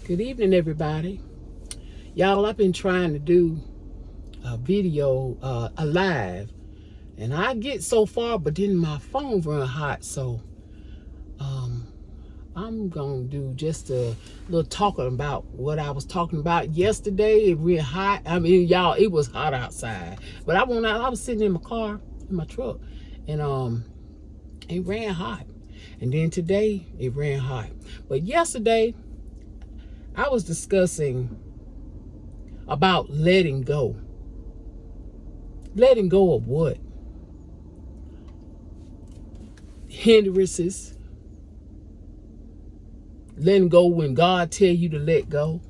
Good evening, everybody. Y'all, I've been trying to do a video, a live, and I get so far, but then my phone run hot, so um, I'm gonna do just a little talking about what I was talking about yesterday. It real hot. I mean, y'all, it was hot outside, but I went out. I was sitting in my car, in my truck, and it ran hot. And then today, it ran hot. But yesterday, I was discussing about letting go. Letting go of what? Hindrances. Letting go when God tell you to let go.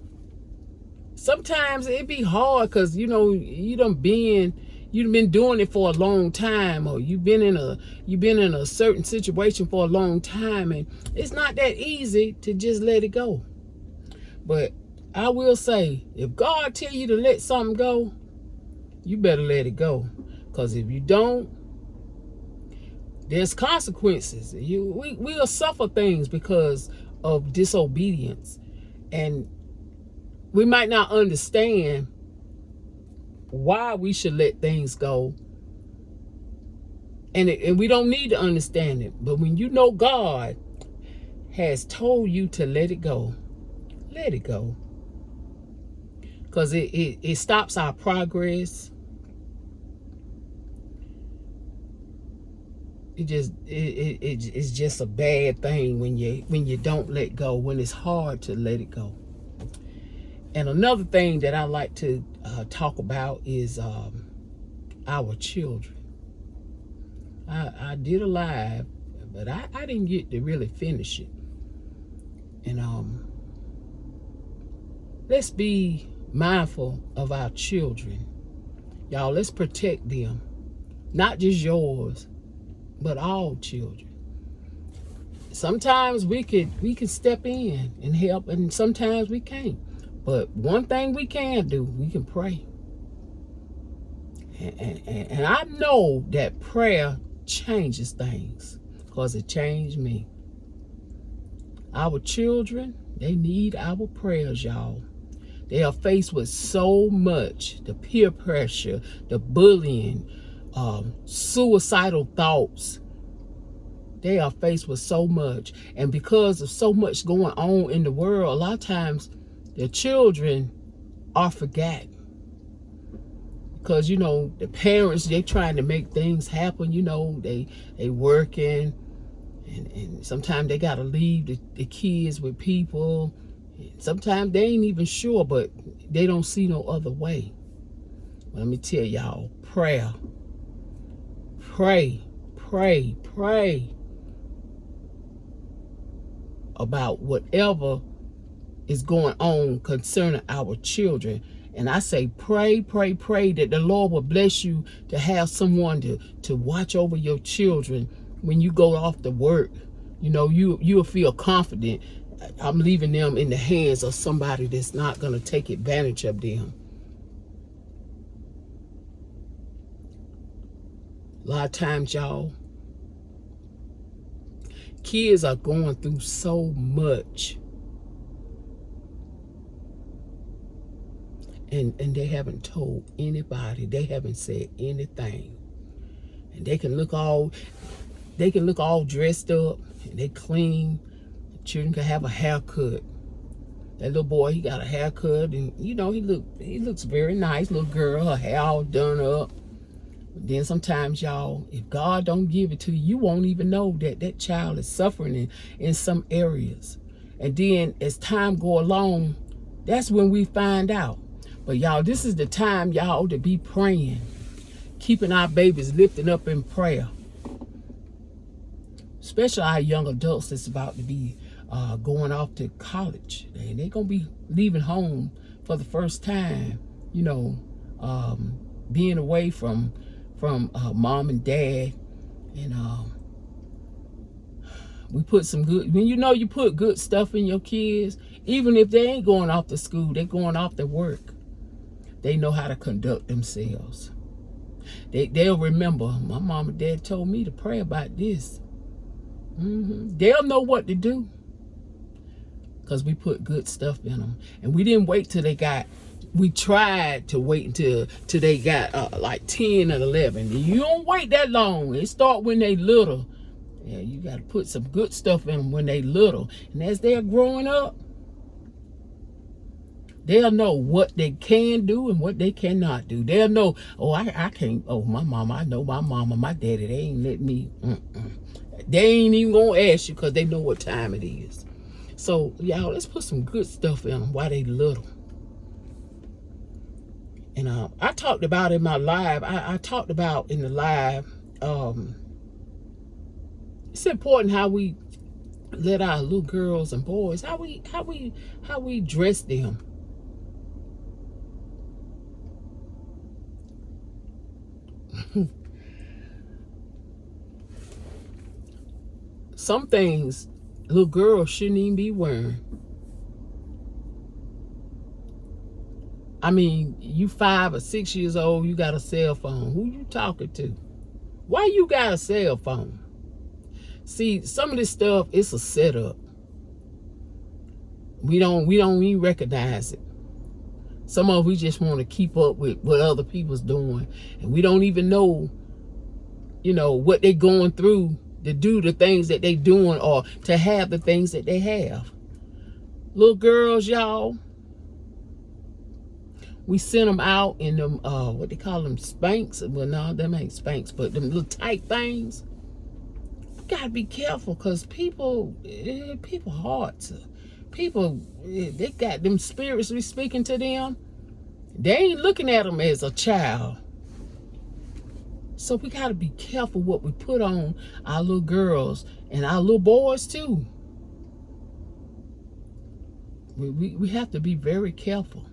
Sometimes it be hard because you've been doing it for a long time, or you've been in a certain situation for a long time, and it's not that easy to just let it go. But I will say, if God tell you to let something go, you better let it go. Because if you don't, there's consequences. We'll suffer things because of disobedience. And we might not understand why we should let things go. And we don't need to understand it. But when you know God has told you to let it go, let it go. Because it stops our progress. It's just a bad thing when you don't let go, when it's hard to let it go. And another thing that I like to talk about is our children. I did a live, but I didn't get to really finish it. And let's be mindful of our children. Y'all, let's protect them. Not just yours, but all children. Sometimes we can step in and help, and sometimes we can't. But one thing we can do, we can pray. And I know that prayer changes things, because it changed me. Our children, they need our prayers, y'all. They are faced with so much, the peer pressure, the bullying, suicidal thoughts. They are faced with so much. And because of so much going on in the world, a lot of times the children are forgotten. Because, the parents, they trying to make things happen. They working. And sometimes they got to leave the kids with people. Sometimes they ain't even sure, but they don't see no other way. Let me tell y'all, prayer. Pray about whatever is going on concerning our children. And I say pray that the Lord will bless you to have someone to watch over your children when you go off to work. You'll feel confident. I'm leaving them in the hands of somebody that's not going to take advantage of them. A lot of times, y'all, kids are going through so much. And they haven't told anybody. They haven't said anything. And they can look all dressed up, and they clean. Children can have a haircut. That little boy, he got a haircut, and he looks very nice. Little girl, her hair all done up. But then sometimes, y'all, if God don't give it to you, you won't even know that child is suffering in some areas. And then as time go along, that's when we find out. But y'all, this is the time, y'all, to be praying, keeping our babies lifted up in prayer. Especially our young adults that's about to be going off to college. And they're going to be leaving home for the first time, being away from mom and dad. And we put some good, when you put good stuff in your kids, even if they ain't going off to school, they're going off to work. They know how to conduct themselves. They'll remember, my mom and dad told me to pray about this. They'll know what to do. because we put good stuff in them. And we didn't wait till they got, we tried to wait until they got like 10 and 11. You don't wait that long. It start when they little. Yeah, you got to put some good stuff in them when they little. And as they're growing up, they'll know what they can do and what they cannot do. They'll know, oh, I can't, oh, my mama, I know my mama, my daddy, they ain't let me, They ain't even going to ask you because they know what time it is. So, y'all, let's put some good stuff in them while they little. And I talked about in my live, I talked about in the live, it's important how we let our little girls and boys, how we dress them. Some things little girls shouldn't even be wearing. I mean, you 5 or 6 years old, you got a cell phone. Who you talking to? Why you got a cell phone? See, some of this stuff, it's a setup. We don't even recognize it. Some of we just want to keep up with what other people's doing. And we don't even know, what they're going through to do the things that they doing or to have the things that they have. Little girls, y'all, we send them out in them, what they call them, Spanx. Well, no, them ain't Spanx, but them little tight things. You gotta be careful because people hearts, people, they got them spirits we speaking to them. They ain't looking at them as a child. So we gotta be careful what we put on our little girls and our little boys too. We have to be very careful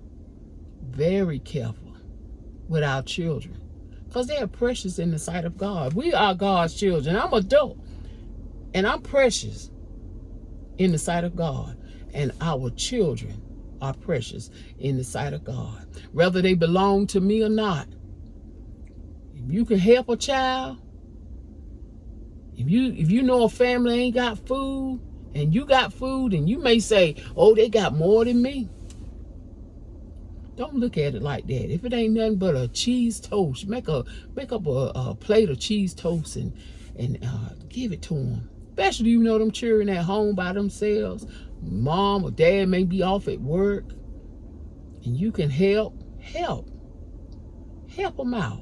with our children because they are precious in the sight of God. We are God's children. I'm adult and I'm precious in the sight of God, and our children are precious in the sight of God, whether they belong to me or not. If you can help a child, if you know a family ain't got food and you got food, and you may say, oh, they got more than me. Don't look at it like that. If it ain't nothing but a cheese toast, make up a plate of cheese toast and give it to them. Especially them children at home by themselves. Mom or dad may be off at work, and you can help them out.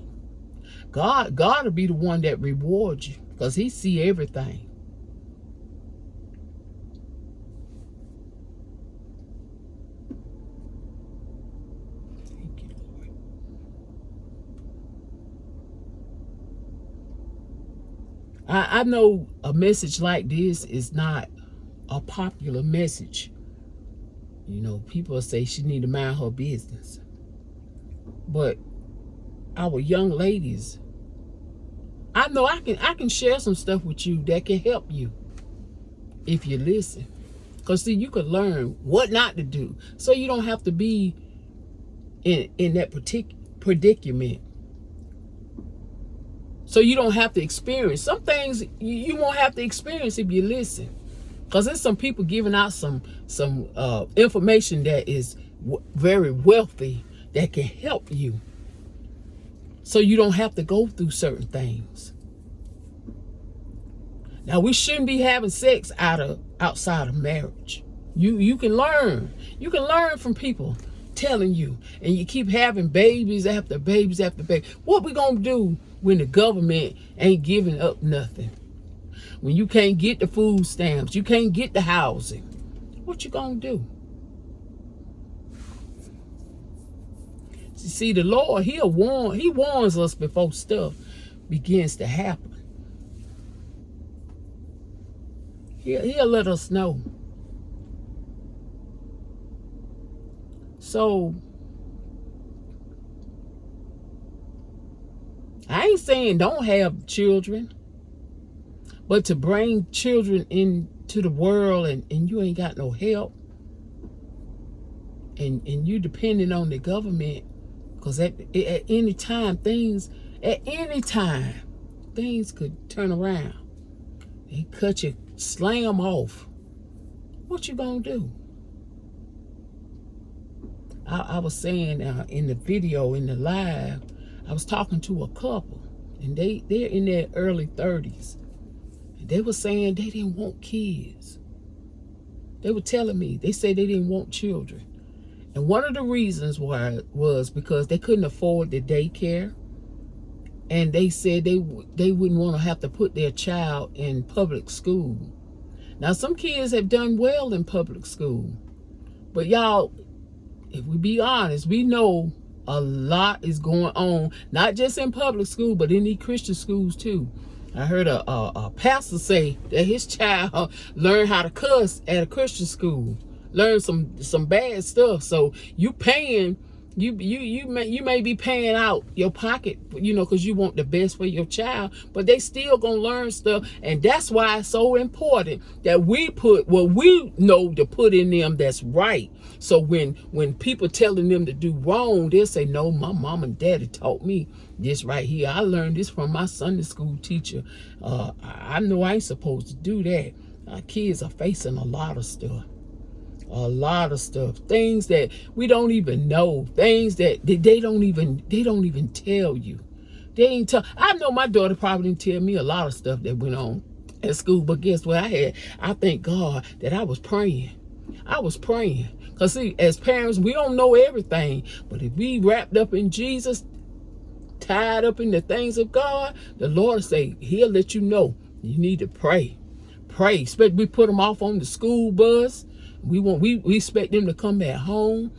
God will be the one that rewards you because He see everything. I know a message like this is not a popular message. People say she need to mind her business. But our young ladies, I know I can share some stuff with you that can help you if you listen. Because see, you can learn what not to do so you don't have to be in that predicament. So you don't have to experience. Some things you won't have to experience if you listen. Because there's some people giving out some information that is very wealthy that can help you. So you don't have to go through certain things. Now, we shouldn't be having sex outside of marriage. You can learn. You can learn from people telling you. And you keep having babies after babies after babies. What we gonna do when the government ain't giving up nothing? When you can't get the food stamps, you can't get the housing, what you gonna do? See, the Lord, He warns us before stuff begins to happen. He'll let us know. So I ain't saying don't have children, but to bring children into the world and you ain't got no help, and you depending on the government, because at any time things could turn around. They cut you, slam off. What you gonna do? I was saying in the video, in the live, I was talking to a couple, and they're in their early 30s. They were saying they didn't want kids. They were telling me, they said they didn't want children. And one of the reasons why was because they couldn't afford the daycare. And they said they wouldn't want to have to put their child in public school. Now, some kids have done well in public school. But y'all, if we be honest, we know a lot is going on, not just in public school, but in these Christian schools too. I heard a pastor say that his child learned how to cuss at a Christian school, learned some bad stuff. So you paying, you may be paying out your pocket, you know, because you want the best for your child, but they still gonna learn stuff. And that's why it's so important that we put what we know to put in them that's right. So when people telling them to do wrong, they'll say, no, my mom and daddy taught me this right here. I learned this from my Sunday school teacher. I know I ain't supposed to do that. Our kids are facing a lot of stuff. A lot of stuff. Things that we don't even know. Things that they don't even tell you. They ain't tell. I know my daughter probably didn't tell me a lot of stuff that went on at school, but guess what? I thank God that I was praying. I was praying. Because see, as parents, we don't know everything. But if we wrapped up in Jesus, tied up in the things of God, the Lord say, he'll let you know. You need to pray. Pray. Expect we put them off on the school bus. We expect them to come back home.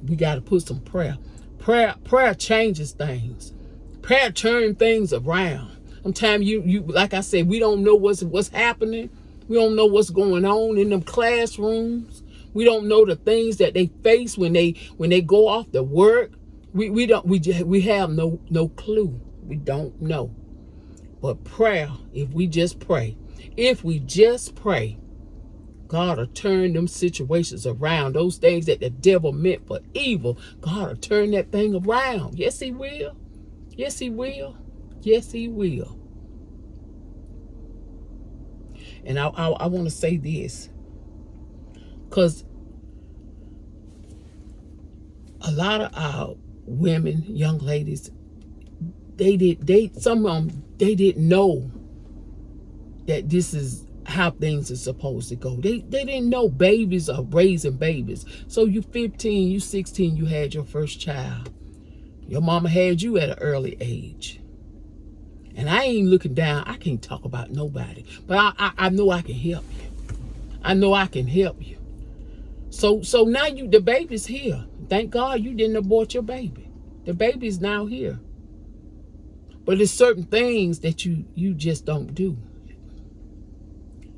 We got to put some prayer. Prayer changes things. Prayer turns things around. Sometimes you like I said, we don't know what's happening. We don't know what's going on in them classrooms. We don't know the things that they face when they go off to work. We have no clue. We don't know. But prayer, if we just pray, God will turn them situations around. Those things that the devil meant for evil, God will turn that thing around. Yes, he will. Yes, he will. Yes, he will. And I want to say this, because a lot of our women, young ladies, some of them, they didn't know that this is how things are supposed to go. They didn't know babies are raising babies. So you 15, you 16, you had your first child. Your mama had you at an early age. And I ain't looking down. I can't talk about nobody. But I know I can help you. I know I can help you. So now the baby's here. Thank God you didn't abort your baby. The baby's now here. But there's certain things that you just don't do.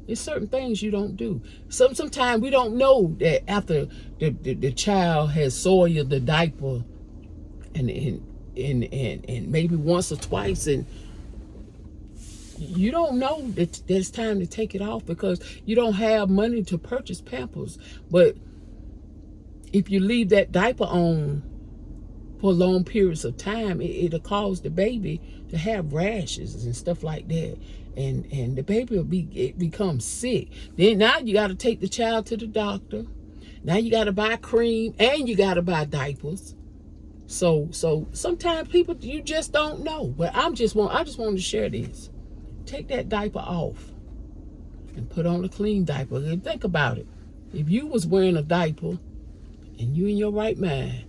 There's certain things you don't do. Sometimes we don't know that after the child has soiled the diaper and maybe once or twice, and you don't know that it's time to take it off because you don't have money to purchase Pampers. But if you leave that diaper on for long periods of time, it'll cause the baby to have rashes and stuff like that. And the baby will become sick. Then now you got to take the child to the doctor. Now you got to buy cream and you got to buy diapers. So sometimes people, you just don't know. But I just want to share this. Take that diaper off and put on a clean diaper. And think about it. If you was wearing a diaper and you in your right mind,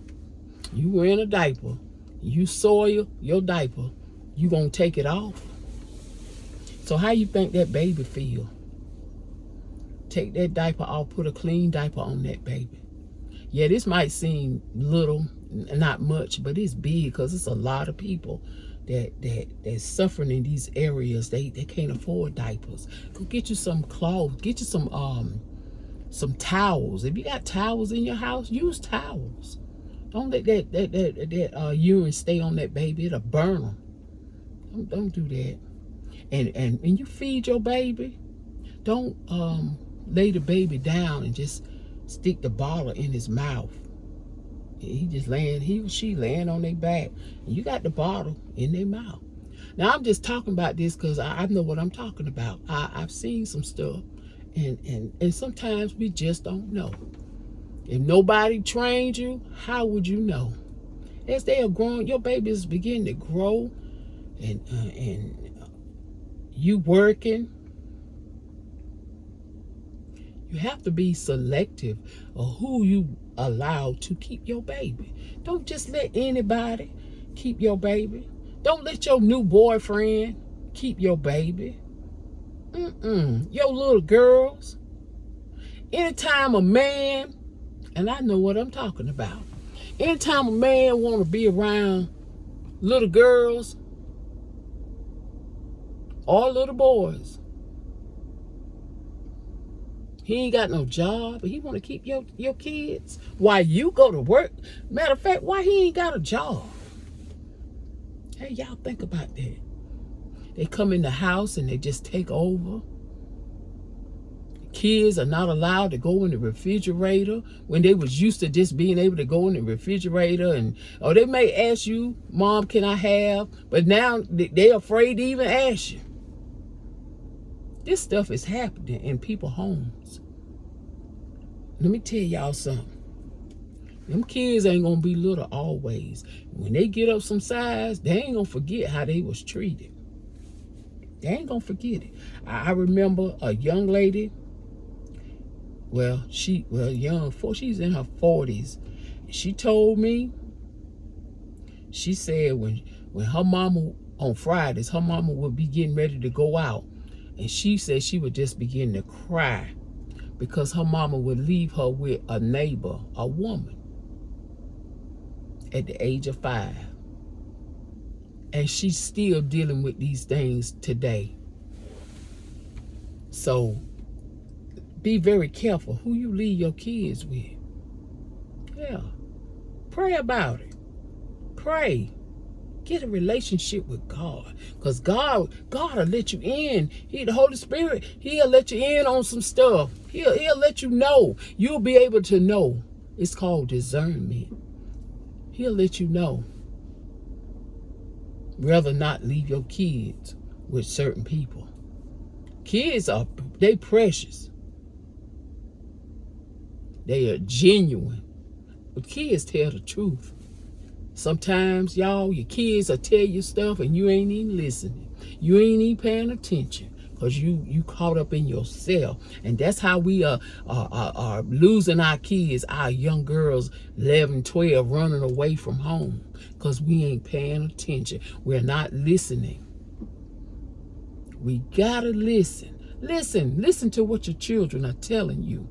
you wearing a diaper, you soil your diaper, you gonna take it off? So how you think that baby feel? Take that diaper off, put a clean diaper on that baby. Yeah, this might seem little, not much, but it's big because it's a lot of people that's suffering in these areas. They can't afford diapers. Go get you some clothes, get you some towels. If you got towels in your house, use towels. Don't let that urine stay on that baby. It'll burn them. Don't do that. And when you feed your baby, don't lay the baby down and just stick the bottle in his mouth. He or she laying on their back, and you got the bottle in their mouth. Now I'm just talking about this because I know what I'm talking about. I've seen some stuff, and sometimes we just don't know. If nobody trained you, how would you know? As they are growing, your babies begin to grow, and you working. You have to be selective of who you allow to keep your baby. Don't just let anybody keep your baby. Don't let your new boyfriend keep your baby. Your little girls. Anytime a man, and I know what I'm talking about, anytime a man want to be around little girls or little boys, he ain't got no job, but he want to keep your kids while you go to work. Matter of fact, why he ain't got a job? Hey, y'all think about that. They come in the house and they just take over. Kids are not allowed to go in the refrigerator when they was used to just being able to go in the refrigerator, and or they may ask you, Mom, can I have? But now they're afraid to even ask you. This stuff is happening in people's homes. Let me tell y'all something. Them kids ain't gonna be little always. When they get up some size, they ain't gonna forget how they was treated. They ain't gonna forget it. I remember a young lady. She's in her 40s. She told me, she said when her mama, on Fridays, her mama would be getting ready to go out, and she said she would just begin to cry because her mama would leave her with a neighbor, a woman, at the age of 5. And she's still dealing with these things today. So be very careful who you leave your kids with. Yeah. Pray about it. Pray. Get a relationship with God. Because God will let you in. The Holy Spirit, He'll let you in on some stuff. He'll let you know. You'll be able to know. It's called discernment. He'll let you know. Rather not leave your kids with certain people. Kids they precious. They are genuine. But kids tell the truth. Sometimes, y'all, your kids will tell you stuff and you ain't even listening. You ain't even paying attention because you caught up in yourself. And that's how we are losing our kids, our young girls, 11, 12, running away from home because we ain't paying attention. We're not listening. We gotta listen. Listen to what your children are telling you.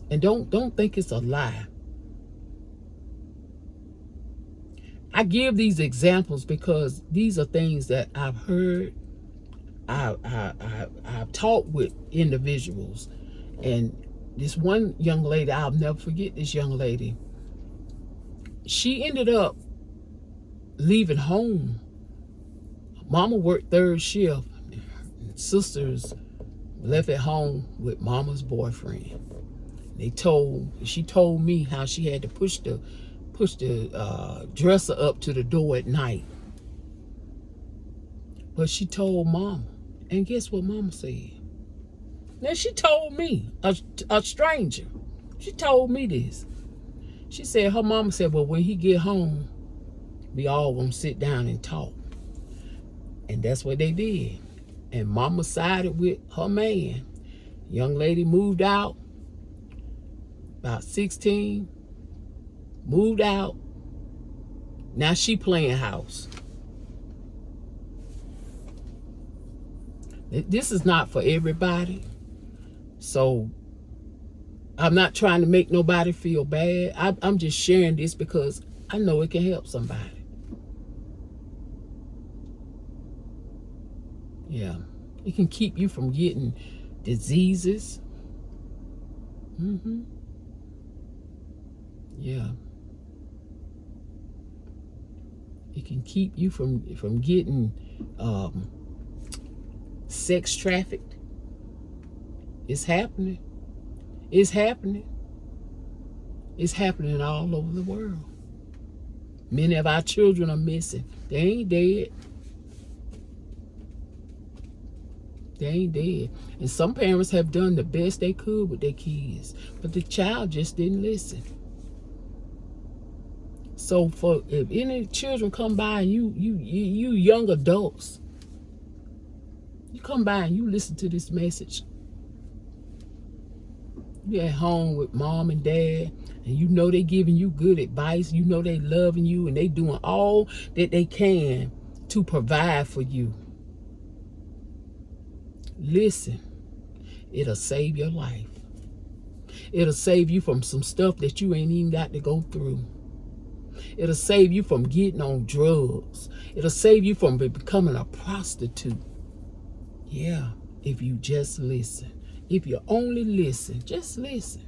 And don't think it's a lie. I give these examples because these are things that I've heard. I've talked with individuals, and this one young lady, I'll never forget this young lady. She ended up leaving home. Mama worked third shift. Sisters left at home with mama's boyfriend. She told me how she had to push the dresser up to the door at night. But she told mama, and guess what mama said? Now she told me, a stranger, she told me this. She said her mama said, well, when he get home, we all gonna sit down and talk. And that's what they did. And mama sided with her man. Young lady moved out, about 16, moved out. Now she playing house. This is not for everybody. So I'm not trying to make nobody feel bad. I'm just sharing this because I know it can help somebody. Yeah. It can keep you from getting diseases. Yeah. It can keep you from getting sex trafficked. It's happening. It's happening. It's happening all over the world. Many of our children are missing. They ain't dead. They ain't dead. And some parents have done the best they could with their kids, but the child just didn't listen. So if any children come by and you young adults, you come by and you listen to this message. You at home with mom and dad, and you know they giving you good advice. You know they loving you, and they doing all that they can to provide for you. Listen, it'll save your life. It'll save you from some stuff that you ain't even got to go through. It'll save you from getting on drugs. It'll save you from becoming a prostitute. Yeah, if you just listen. If you only listen, just listen.